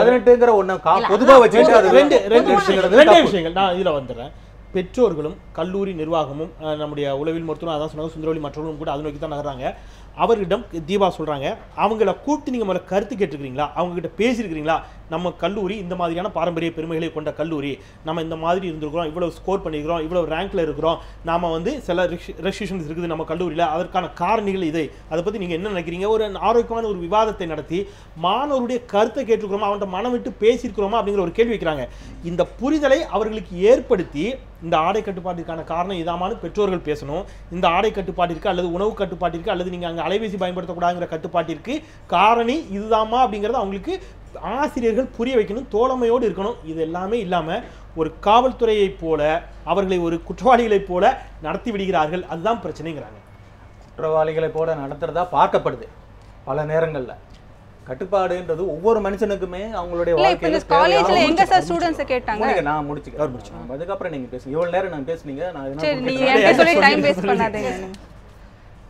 18ங்கற ஒண்ணு பொதுவா வச்சிட்டு அது ரெண்டு விஷயங்கள் நான் இதுல வந்துறேன். பெற்றோர்களும் கல்லூரி நிர்வாகமும் நம்முடைய உளவியல் மருத்துவரும் அதான் சொன்னாங்க, சுந்தரவழி மற்றவர்களும் கூட அதை நோக்கி தான் நகர்றாங்க. அவர்களிடம் தீபா சொல்றாங்க, அவங்கள கூப்பிட்டு நீங்க முதல்ல கருத்து கேட்டுருக்கீங்களா, அவங்க கிட்ட பேசியிருக்கிறீங்களா? நம்ம கல்லூரி இந்த மாதிரியான பாரம்பரிய பெருமைகளை கொண்ட கல்லூரி, நம்ம இந்த மாதிரி இருந்திருக்கிறோம், இவ்வளவு ஸ்கோர் பண்ணியிருக்கிறோம், இவ்வளவு ரேங்க்ல இருக்கிறோம், நாம வந்து சில ரெஸ்ட்ரிக்ஷன்ஸ் இருக்குது நம்ம கல்லூரியில், அதற்கான காரணிகள் இதை, அதை பத்தி நீங்க என்ன நினைக்கிறீங்க? ஒரு ஆரோக்கியமான ஒரு விவாதத்தை நடத்தி மாணவருடைய கருத்தை கேட்டுக்கிறோமா, அவன்கிட்ட மனம் விட்டு பேசியிருக்கிறோமா அப்படிங்கிற ஒரு கேள்வி வைக்கிறாங்க. இந்த புரிதலை அவர்களுக்கு ஏற்படுத்தி இந்த ஆடை கட்டுப்பாட்டிற்கான காரணம் இதாமான்னு பெற்றோர்கள் பேசணும். இந்த ஆடை கட்டுப்பாட்டிற்கு அல்லது உணவு கட்டுப்பாட்டிற்கு அல்லது நீங்க அங்கே அலைபேசி பயன்படுத்தக்கூடாதுங்கிற கட்டுப்பாட்டிற்கு காரணி இதுதாமா அப்படிங்கிறத அவங்களுக்கு ஆசிரியர்கள் புரிய வைக்கணும், தோழமையோடு இருக்கணும். இது எல்லாமே இல்லாம ஒரு காவல்துறையை போல அவர்களை ஒரு குற்றவாளிகளை போல நடத்தி விடுகிறார்கள். அதுதான் பிரச்சனைங்கிறாங்க. குற்றவாளிகளை போல நடத்துறதா பார்க்கப்படுது பல நேரங்கள்ல. கட்டுப்பாடுன்றது ஒவ்வொரு மனுஷனுக்குமே அவங்களுடைய வாழ்க்கையில காலேஜ்ல எங்க சார் ஸ்டூடண்ட்ஸ் கேட்டாங்க. நான் முடிச்சுக்கிறேன், அதுக்கு அப்புறம் நீங்க பேசுங்க. இவ்வளவு நேரம் நான் பேசுனீங்க,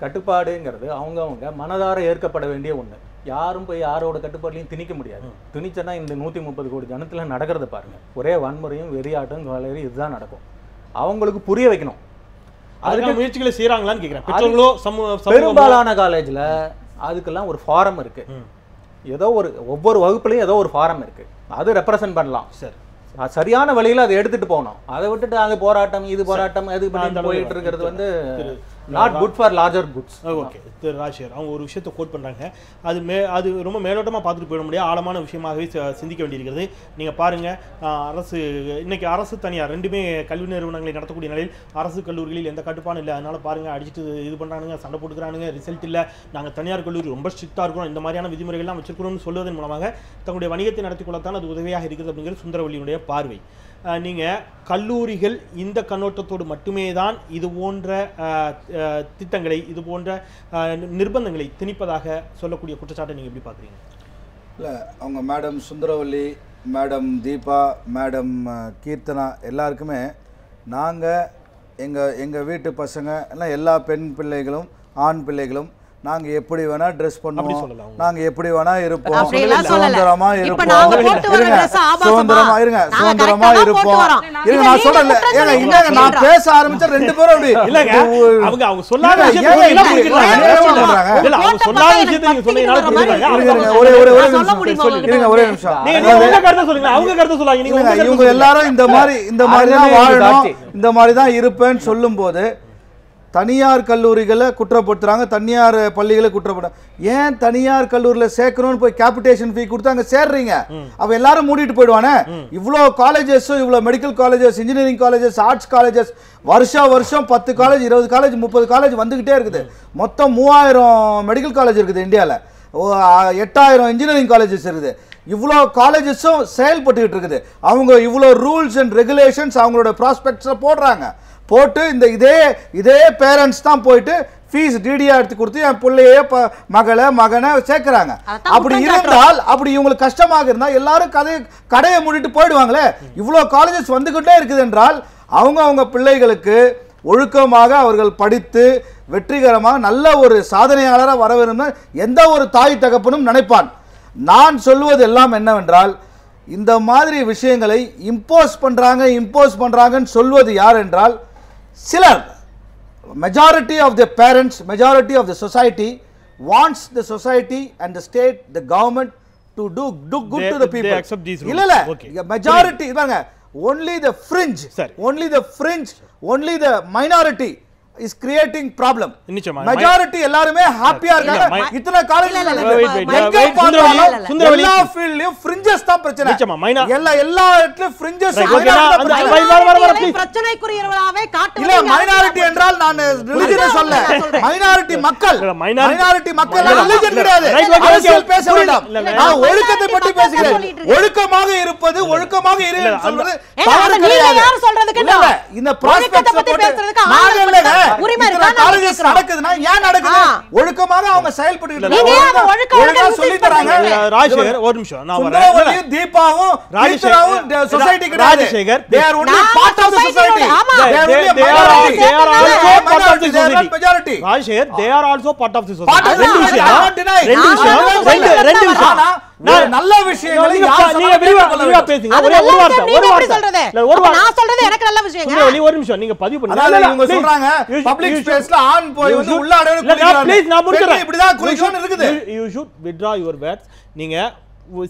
கட்டுப்பாடுங்கிறது அவங்கவுங்க மனதார ஏற்கப்பட வேண்டிய ஒண்ணு. யாரும் போய் யாரோட கட்டுப்பாடுலையும் திணிக்க முடியாது. திணிச்சனா இந்த 130 கோடி ஜனத்துல நடக்கிறத பாருங்க. ஒரே வன்முறையும் வெறியாட்டும் கொலையும் இதுதான் நடக்கும். அவங்களுக்கு புரிய வைக்கணும். அதுக்கு முயற்சிகளை செய்யறாங்களான்னு கேட்கிறேன். பெற்றோர்களோ பெரும்பாலான காலேஜ்ல அதுக்கெல்லாம் ஒரு ஃபாரம் இருக்கு. ஏதோ ஒரு ஒவ்வொரு வகுப்புலையும் ஏதோ ஒரு ஃபாரம் இருக்கு, அது ரெப்ரசன்ட் பண்ணலாம். சரி, சரியான வழியில அதை எடுத்துட்டு போகணும். அதை விட்டுட்டு அங்க போராட்டம் இது போராட்டம் அது போயிட்டு இருக்கிறது வந்து not good for larger goods. Okay, Thiru Rajesh அவங்க ஒரு விஷயத்தை கோட் பண்றாங்க. அது ரொம்ப மேலோட்டமாக பார்த்துட்டு போயிட முடியாது, ஆழமான விஷயமாகவே சிந்திக்க வேண்டியிருக்கிறது. நீங்க பாருங்க, இன்னைக்கு அரசு தனியார் ரெண்டுமே கல்வி நிறுவனங்களை நடத்தக்கூடிய நிலையில் அரசு கல்லூரிகளில் எந்த கட்டுப்பாடும் இல்லை. அதனால பாருங்க, அடிச்சுட்டு இது பண்றானுங்க, சண்டை போட்டுக்கிறானுங்க, ரிசல்ட் இல்லை, நாங்கள் தனியார் கல்லூரி ரொம்ப ஸ்ட்ரிக்டாக இருக்கிறோம், இந்த மாதிரியான விதிமுறைகள்லாம் வச்சிருக்கிறோம்னு சொல்வதன் மூலமாக தங்களுடைய வணிகத்தை நடத்தி கொள்ளத்தான் அது உதவியாக இருக்குது அப்படிங்கிறது சுந்தரவள்ளியுடைய பார்வை. நீங்கள் கல்லூரிகள் இந்த கண்ணோட்டத்தோடு மட்டுமே தான் இது போன்ற திட்டங்களை இது போன்ற நிர்பந்தங்களை திணிப்பதாக சொல்லக்கூடிய குற்றச்சாட்டை நீங்கள் எப்படி பார்க்குறீங்க? இல்லை, அவங்க madam Sundaravalli, madam Deepa, madam Keerthana எல்லாருக்குமே நாங்கள் எங்கள் வீட்டு பசங்க எல்லாம் எல்லா பெண் பிள்ளைகளும் ஆண் பிள்ளைகளும் நாங்கள் எப்படி வேணா ட்ரெஸ் பண்ணுவோம், நாங்கள் எப்படி வேணா இருப்போம், சுதந்திரமா இருப்போம், சுதந்திரமா இருங்க, சுதந்திரமா இருப்போம். இருங்க, நான் சொல்லல, ஏங்க இல்லங்க, நான் பேச ஆரம்பிச்சா ரெண்டு பேரும் அப்படி இல்லங்க, அவங்க சொல்லாத விஷயத்தை ஒரே நிமிஷம், சொல்லுங்க. இவங்க எல்லாரும் இந்த மாதிரி தான் வாழணும், இந்த மாதிரி தான் இருப்பேன்னு சொல்லும் போது தனியார் கல்லூரிகளை குற்றப்படுத்துறாங்க, தனியார் பள்ளிகளை குற்றப்படுறாங்க. ஏன் தனியார் கல்லூரியில் சேர்க்கணும்னு போய் கேபிடேஷன் ஃபீ கொடுத்து அங்கே சேர்றீங்க? அவ எல்லாரும் மூடிட்டு போயிடுவானே. இவ்வளோ காலேஜஸும், இவ்வளோ medical colleges, engineering colleges, arts colleges, வருஷம் 10 காலேஜ், 20 காலேஜ், 30 காலேஜ் வந்துகிட்டே இருக்குது. மொத்தம் 3000 மெடிக்கல் காலேஜ் இருக்குது இந்தியாவில், 8000 இன்ஜினியரிங் காலேஜஸ் இருக்குது. இவ்வளோ காலேஜஸும் செயல்பட்டுக்கிட்டு இருக்குது. அவங்க இவ்வளோ ரூல்ஸ் அண்ட் ரெகுலேஷன்ஸ் அவங்களோட ப்ராஸ்பெக்ட்ஸில் போடுறாங்க. போட்டு இந்த இதே பேரண்ட்ஸ் தான் போயிட்டு ஃபீஸ் டிடியா எடுத்து கொடுத்து என் பிள்ளையே மகனை சேர்க்கிறாங்க. அப்படி இருந்தால், அப்படி இவங்களுக்கு கஷ்டமாக இருந்தால் எல்லாரும் கடையை மூடிட்டு போயிடுவாங்களே. இவ்வளோ காலேஜஸ் வந்துகிட்டே இருக்குது என்றால் அவங்க பிள்ளைகளுக்கு ஒழுக்கமாக அவர்கள் படித்து வெற்றிகரமாக நல்ல ஒரு சாதனையாளராக வர வேண்டும் எந்த ஒரு தாய் தகப்பனும் நினைப்பான். நான் சொல்வது எல்லாம் என்னவென்றால், இந்த மாதிரி விஷயங்களை இம்போஸ் பண்றாங்கன்னு சொல்வது யார் என்றால் சிலர். majority of the parents, majority of the society wants the society and the state, the government to do good to the people. They accept these rules. இல்ல Okay. majority பாருங்க, only the fringe, only the minority is creating problem. majority எல்லாரும் ஹாப்பியா இருக்காங்க. இத்தனை college எல்லா ஃபீல்ட்லயும் fringes தான் பிரச்சனை. எல்லா இடத்துலயும் fringes பிரச்சனைக்குரியவர்களாவே காட்டுவீங்க. இல்ல, மைனாரிட்டி என்றால் நான் ரிலிஜியன் சொல்ல, மைனாரிட்டி மக்கள் ரிலிஜியன் கிடையாது. அரசியல் பேச வேண்டாம், நான் ஒழுக்கத்தை பற்றி பேசுகிறேன். ஒழுக்கமாக இருப்பது, ஒழுக்கமாக இருப்பது சொல்றது தவறு கிடையாது. யார் சொல்றது கேட்டா இந்த ப்ராஸ்பெக்ட்ஸ் பத்தி பேசுறதுக்கு ஆள் இல்லங்க. உரிமை இருக்கா? காலேஜஸ் நடக்குதுன்னா ஏன் நடக்குது? ஒழுக்கமாக அவங்க செயல்படுறாங்க. ஒழுங்கா சொல்லி தராங்க. ராஜேஷ் ஒரு நிமிஷம், நான் வரேன். தீபாவும் ராஜேஷ் சொசைட்டி கிடையாது. they are only part of the society. they are also part of the society. Rajesh, they are also part of the society. ரெண்டு விஷயம் நல்ல விஷயங்களை நீங்க யார் நீங்க விரிவா பேசுங்க. அது ஒரே நல்ல ஒரு வார்த்தை விஷயம், நீங்க எப்படி சொல்றது? இல்ல, ஒரு அப்ப வார்த்தை. நான் சொல்றது எனக்கு நல்ல விஷயங்க. சுந்தரவல்லி, ஒரு நிமிஷம் நீங்க பதிவு பண்ணுங்க. அதாவது இல்ல, இவங்க please. சொல்றாங்க பப்ளிக் ஸ்பேஸ்ல ஆண் போய் வந்து உள்ள அடையணும் இல்ல, நான் please, நான் முடிக்கிறேன். இப்படி தான் குளிக்கணும் இருக்குது. You should withdraw your words. நீங்க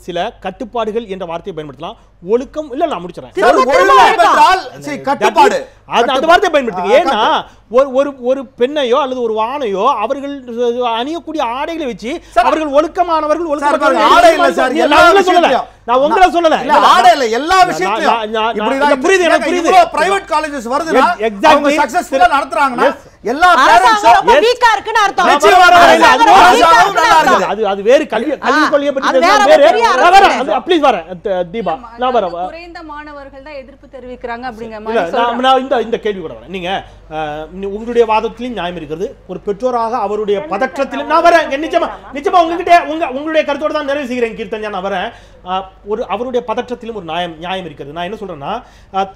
சில கட்டுப்பாடுகள் என்ற வார்த்தையை பயன்படுத்தலாம். ஒழுக்கம் இல்ல, நான் முடிச்சறேன். சார், ஒழுக்கம் என்றால் சரி கட்டுப்பாடு. அந்த வார்த்தையை பயன்படுத்துங்க. ஏன்னா ஒரு பெண்ணையோ அல்லது ஒரு ஆணையோ அவர்கள் அணியக்கூடிய ஆடைகளை வச்சு அவர்கள் ஒழுக்கமானவர்கள் ஒழுக்கமானவர்கள் ஆடை இல்ல சார், எல்லா விஷயத்தையும். நான் உங்களை சொல்லல. இல்ல, ஆடை இல்ல, எல்லா விஷயத்தையும். இப்படி தான் புரியுது, எனக்கு புரியுது. இவ்வளவு பிரைவேட் காலேजेस வருதுனா Exactly. அவங்க சக்சஸ்ஃபுல்லா நடத்துறாங்கன்னா எல்லா அரசாங்கம் பேரண்ட்ஸும் ரொம்ப வீக்கா இருக்குன்னு அர்த்தம். நிச்சயமா அரசாங்கம் நல்லா இருக்குது. அது வேறு கல்வி கொள்கையை பற்றி அது வேற பேசுறது வேறு. பெரிய நான் வரேன். ப்ளீஸ் வரேன். தீபா, நான் வரேன். குறைந்த மாணவர்கள் தான் எதிர்ப்பு தெரிவிக்கிறாங்க அப்படிங்கிற இல்ல, மாதிரி சொல்றாங்க. நான் இந்த கேள்வி கூட வரேன். நீங்க உங்களுடைய வாதத்திலும் நியாயம் இருக்கிறது. ஒரு பெற்றோராக அவருடைய பதற்றத்திலும் நான் வரேன். நிச்சயமா உங்களுடைய கருத்தோட தான் நிறைவு செய்கிறேன் கீர்த்தன்யா, நான் வரேன். அவருடைய பதற்றத்திலும் ஒரு நியாயம் இருக்கிறது. நான் என்ன சொல்றேன்னா,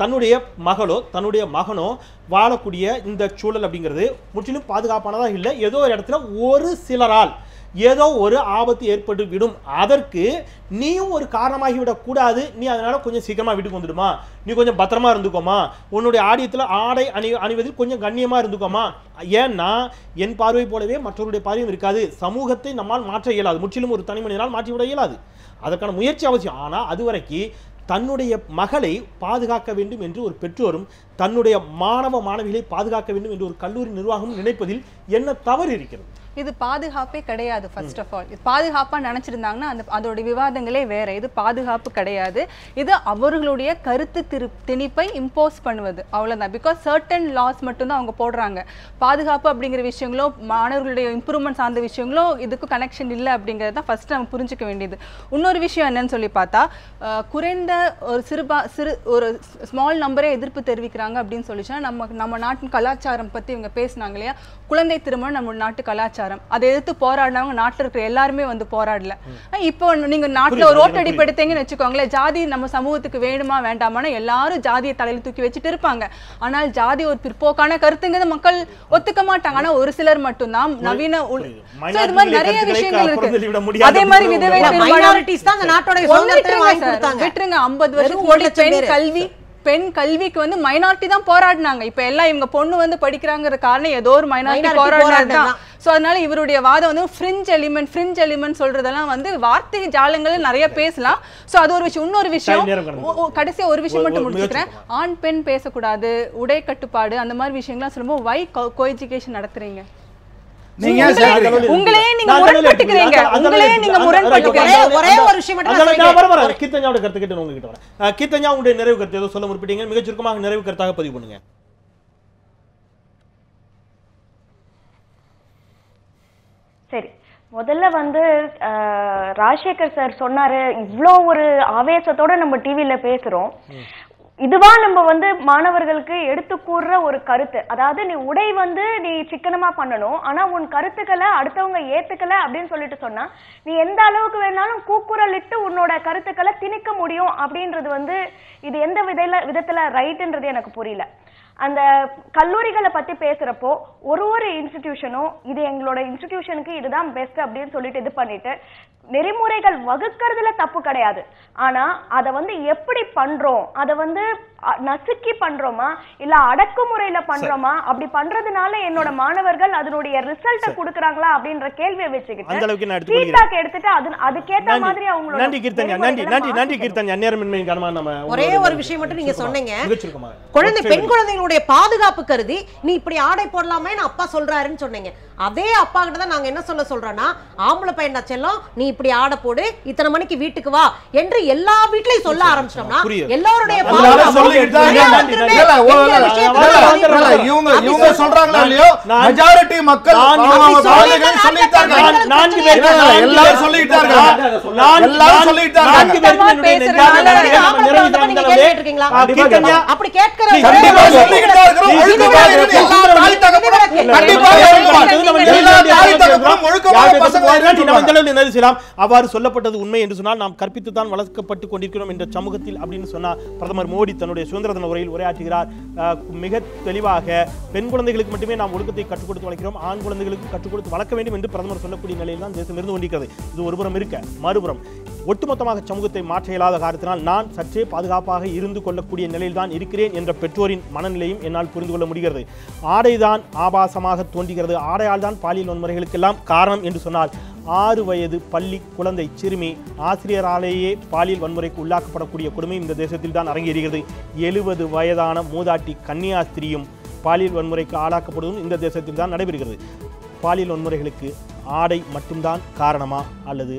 தன்னுடைய மகளோ தன்னுடைய மகனோ வாழக்கூடிய இந்த சூழல் அப்படிங்கிறது முற்றிலும் பாதுகாப்பானதாக இல்லை. ஏதோ ஒரு இடத்துல ஒரு சிலரால் ஏதோ ஒரு ஆபத்து ஏற்பட்டு விடும். அதற்கு நீயும் ஒரு காரணமாகிவிடக் கூடாது. நீ அதனால கொஞ்சம் சீக்கிரமா வீட்டுக்கு வந்துடுமா, நீ கொஞ்சம் பத்திரமா இருந்துக்கோமா, உன்னுடைய ஆடை அணிவதில் கொஞ்சம் கண்ணியமா இருந்துக்கோமா. ஏன்னா என் பார்வை போலவே மற்றவருடைய பார்வையும் இருக்காது. சமூகத்தை நம்மால் மாற்ற இயலாது. முற்றிலும் ஒரு தனி மனிதனால் மாற்றிவிட இயலாது. அதற்கான முயற்சி அவசியம். ஆனால் அதுவரைக்கும் தன்னுடைய மகளை பாதுகாக்க வேண்டும் என்று ஒரு பெற்றோரும் தன்னுடைய மாணவ மாணவிகளை பாதுகாக்க வேண்டும் என்று ஒரு கல்லூரி நிர்வாகம் நினைப்பதில் என்ன தவறு இருக்கிறது? இது பாதுகாப்பே கிடையாது. ஃபர்ஸ்ட் ஆஃப் ஆல் இது பாதுகாப்பா நினைச்சிருந்தாங்கன்னா அதோட விவாதங்களே வேற. இது பாதுகாப்பு கிடையாது. இது அவர்களுடைய கருத்து திணிப்பை இம்போஸ் பண்ணுவது, அவ்வளவுதான். பிகாஸ் சர்டன் லாஸ் மட்டும் தான் அவங்க போடுறாங்க. பாதுகாப்பு அப்படிங்கிற விஷயங்களோ மாணவர்களுடைய இம்ப்ரூவ்மெண்ட் சார்ந்த விஷயங்களோ இதுக்கு கனெக்ஷன் இல்லை அப்படிங்கிறது தான் ஃபர்ஸ்ட் நம்ம புரிஞ்சுக்க வேண்டியது. இன்னொரு விஷயம் என்னன்னு சொல்லி பார்த்தா, குறைந்த ஒரு ஸ்மால் நம்பரே எதிர்ப்பு தெரிவிக்கிறாங்க அப்படின்னு சொல்லிச்சுன்னா நம்ம நாட்டின் கலாச்சாரம் பத்தி இவங்க பேசினாங்க இல்லையா, குழந்தை திருமணம் நம்ம நாட்டு கலாச்சாரம். அதை எதிர்த்து போராடினவங்க நாட்டில் இருக்கிற எல்லாருமே வந்து போராடல. இப்போ நீங்க நாட்டுல ஒரு ஓட்டடிப்பு எடுத்தீங்கன்னு வச்சுக்கோங்களேன், ஜாதி நம்ம சமூகத்துக்கு வேணுமா வேண்டாமான்னு எல்லாரும் ஜாதியை தலையில தூக்கி வச்சுட்டு இருப்பாங்க. ஆனால் ஜாதி ஒரு பிற்போக்கான கருத்துங்கிறது மக்கள் ஒத்துக்க மாட்டாங்க. ஆனா ஒரு சிலர் மட்டும்தான் நவீன இது மாதிரி நிறைய விஷயங்கள் இருக்கு. அதே மாதிரி விதவை மைனாரிட்டிஸ் தான் அந்த நாட்டோட சுதந்திரத்தை வாங்கி கொடுத்தாங்க. விட்டுருங்க, 50 வருஷம் பெண் கல்விக்கு வந்து மைனாரிட்டி தான் போராடினாங்க. இப்ப எல்லாம் இவங்க பொண்ணு வந்து படிக்கிறாங்கிற காரணம் ஏதோ ஒரு மைனாரிட்டி போராடினாங்க. சோ அதனால இவருடைய வாதம் வந்து ஃப்ரிஞ்ச் எலிமெண்ட் சொல்றதெல்லாம் வந்து வார்த்தை ஜாலங்கள் நிறைய பேசலாம். சோ அது ஒரு விஷயம். இன்னொரு விஷயம், கடைசியா ஒரு விஷயம் மட்டும் முடிச்சுக்கிறேன். ஆண் பெண் பேசக்கூடாது, உடை கட்டுப்பாடு, அந்த மாதிரி விஷயங்கள்லாம் சொல்லும்போது வை கோஎஜுகேஷன் நடத்துறீங்க? உங்களையே நீங்க முரண்பட்டுக்கிறீங்க. ஒரே ஒரு விஷயம் மட்டும் கீர்த்தன்யாவோட கருத்து கேட்டு உங்ககிட்ட வரேன். கீர்த்தன்யா, உங்களுடைய நிறைவு கருத்து ஏதோ சொல்ல முற்பட்டீங்க. மிகச் சுருக்கமாக நிறைவு கருத்தாக பதிவு பண்ணுங்க. சரி, முதல்ல வந்து ராஜசேகர் சார் சொன்னாரு, இவ்வளோ ஒரு ஆவேசத்தோட நம்ம டிவியில பேசுறோம். இதுவா நம்ம வந்து மாணவர்களுக்கு எடுத்து கூறுற ஒரு கருத்து. அதாவது நீ உடை வந்து நீ சிக்கனமா பண்ணணும், ஆனா உன் கருத்துக்களை அடுத்தவங்க ஏத்துக்கல அப்படின்னு சொல்லிட்டு சொன்னா நீ எந்த அளவுக்கு வேணாலும் கூக்குரலிட்டு உன்னோட கருத்துக்களை திணிக்க முடியும் அப்படின்றது வந்து இது எந்த விதத்துல ரைட்ன்றது எனக்கு புரியல. அந்த கல்லூரிகளை பத்தி பேசுறப்போ ஒரு இன்ஸ்டிடியூஷனும் இது எங்களோட இன்ஸ்டிடியூஷனுக்கு இதுதான் பெஸ்ட் அப்படின்னு சொல்லிட்டு இது பண்ணிட்டு நெறிமுறைகள் வகுக்கிறதுல தப்பு கிடையாது. ஆனா அதை வந்து எப்படி பண்றோம், அதை வந்து நசுக்கி பண்றோமா இல்ல அடக்குமுறையில பண்றோமா, அப்படி பண்றதுனால என்னோட மாணவர்கள் அதனுடைய ரிசல்ட்ட கொடுக்கறாங்களா அப்படின்ற கேள்வியை வச்சுக்கிட்டு ஃபீட்பேக் எடுத்துட்டு அதுக்கேத்த மாதிரி அவங்களோட நன்றி கீர்த்தன்யா, நன்றி கீர்த்தன்யா. நேரமின்மை காரணமா நம்ம ஒரே ஒரு விஷயம் மட்டும் நீங்க சொன்னீங்க, பெண் குழந்தைகளுடைய பாதுகாப்பு கருதி நீ இப்படி ஆடை போடலாமே அப்பா சொல்றாருன்னு சொன்னீங்க. அதே அப்பா கிட்ட தான் நாங்க என்ன சொல்றோம்னா, ஆம்பளை பையன் செல்லம் நீ இப்படி ஆடை போடு, இத்தனை மணிக்கு வீட்டுக்கு வா என்று எல்லா வீட்லயும் சொல்ல ஆரம்பிச்சோம்னா எல்லாருடைய இவங்க சொல்றாங்களா இல்லையோ, மெஜாரிட்டி மக்கள் சொல்லிட்டாங்க. எல்லாரும் சொல்லிட்டாங்க. அப்படி கேட்கிற அவ்வாறு சொல்லப்பட்டது உண்மை என்று சொன்னால் நாம் கற்பித்துத்தான் வளர்க்கப்பட்டுக் கொண்டிருக்கிறோம் என்ற சமூகத்தில் அப்படின்னு சொன்னா பிரதமர் மோடி தன்னுடைய சுதந்திர தின உரையில் உரையாற்றுகிறார். மிக தெளிவாக பெண் குழந்தைகளுக்கு மட்டுமே நாம் ஒழுக்கத்தை கற்றுக் கொடுத்து வளர்க்கிறோம், ஆண் குழந்தைகளுக்கு கற்றுக் கொடுத்து வளர்க்க வேண்டும் என்று பிரதமர் சொல்லக்கூடிய நிலையில் தான் தேசம் இருந்து கொண்டிருக்கிறது. இது ஒருபுறம் இருக்க, மறுபுறம் ஒட்டுமொத்தமாக சமூகத்தை மாற்ற இயலாத காரணத்தினால் நான் சற்றே பாதுகாப்பாக இருந்து கொள்ளக்கூடிய நிலையில் தான் இருக்கிறேன் என்ற பெற்றோரின் மனநிலையும் என்னால் புரிந்து கொள்ள முடிகிறது. ஆடைதான் ஆபாசமாக தோன்றுகிறது, ஆடையால் தான் பாலியல் வன்முறைகளுக்கெல்லாம் காரணம் என்று சொன்னால் 6 வயது பள்ளி குழந்தை சிறுமி ஆசிரியராலேயே பாலியல் வன்முறைக்கு உள்ளாக்கப்படக்கூடிய கொடுமை இந்த தேசத்தில் தான் அரங்கேறுகிறது. 70 வயதான மூதாட்டி கன்னியாஸ்திரியும் பாலியல் வன்முறைக்கு ஆளாக்கப்படுவதும் இந்த தேசத்தில் தான் நடைபெறுகிறது. பாலியல் வன்முறைகளுக்கு ஆடை மட்டும்தான் காரணமா அல்லது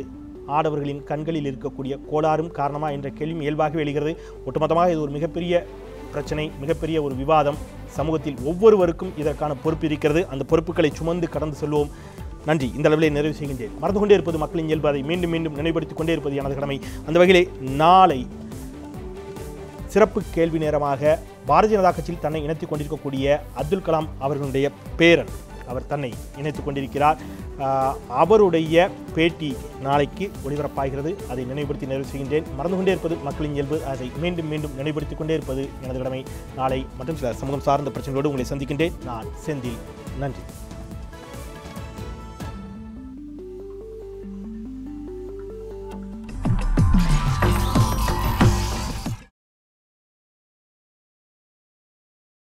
ஆடவர்களின் கண்களில் இருக்கக்கூடிய கோளாறும் காரணமா என்ற கேள்வி இயல்பாக எழுகிறது. ஒட்டுமொத்தமாக இது ஒரு மிகப்பெரிய பிரச்சனை, மிகப்பெரிய ஒரு விவாதம். சமூகத்தில் ஒவ்வொருவருக்கும் இதற்கான பொறுப்பு இருக்கிறது. அந்த பொறுப்புகளை சுமந்து கடந்து செல்வோம். நன்றி. இந்த அளவிலே நிறைவு செய்கின்றேன். மறந்து கொண்டே இருப்பது மக்களின் இயல்பு, அதை மீண்டும் மீண்டும் நினைவுபடுத்திக் கொண்டே இருப்பது எனது கடமை. அந்த வகையிலே நாளை சிறப்பு கேள்வி நேரமாக பாரதிய ஜனதா கட்சியில் தன்னை இணைத்துக் கொண்டிருக்கக்கூடிய அப்துல் கலாம் அவர்களுடைய பேரன் அவர் தன்னை இணைத்துக் கொண்டிருக்கிறார். அவருடைய பேட்டி நாளைக்கு ஒளிபரப்பாகிறது. அதை நினைவுபடுத்தி நிறைவு செய்கின்றேன். மறந்து கொண்டே இருப்பது மக்களின் இயல்பு, அதை மீண்டும் மீண்டும் நினைவுபடுத்திக் கொண்டே இருப்பது எனது கடமை. நாளை மற்றும் சில சமூகம் சார்ந்த பிரச்சனைகளோடு உங்களை சந்திக்கின்றேன். நான் செந்தில். நன்றி.